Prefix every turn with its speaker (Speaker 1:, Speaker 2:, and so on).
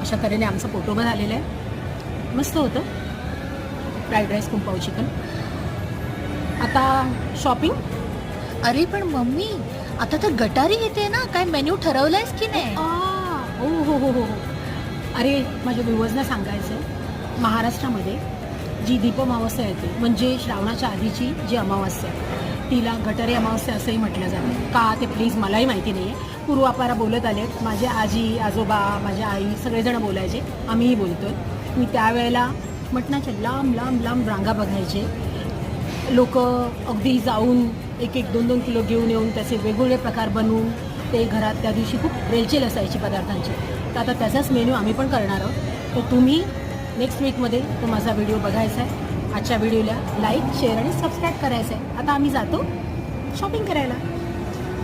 Speaker 1: अशा तऱ्हेने आमचं पोटोबा झालेलं आहे. मस्त होतं फ्राईड राईस कुंपाव चिकन. आता शॉपिंग.
Speaker 2: अरे पण मम्मी, आता तर गटारी येते ना, काय मेन्यू ठरवलायस की नाही?
Speaker 1: हो हो हो हो. अरे माझ्या व्ह्यूअर्सना सांगायचं आहे, महाराष्ट्रामध्ये जी दीपअमावस्या येते म्हणजे श्रावणाच्या आधीची जी अमावस्या तिला गटारी अमावस्या असंही म्हटलं जातं. का ते प्लीज मलाही माहिती नाही आहे. पूर्वापारा बोलत आलेत, माझे आजी आजोबा माझ्या आई सगळेजण बोलायचे, आम्हीही बोलतोय. मी त्यावेळेला मटणाच्या लांब लांब लांब रांगा बघायचे. लोक अगदी जाऊन 1-2 किलो घेऊन येऊन त्याचे वेगवेगळे प्रकार बनवून ते घरात त्या दिवशी खूप रेलचेल असायची पदार्थांची. तर आता त्याचाच मेन्यू आम्ही पण करणार आहोत. तर तुम्ही नेक्स्ट वीकमध्ये तो माझा व्हिडिओ बघायचा आहे. आजच्या व्हिडिओला लाईक शेअर आणि सबस्क्राईब करायचं आहे. आता आम्ही जातो शॉपिंग करायला.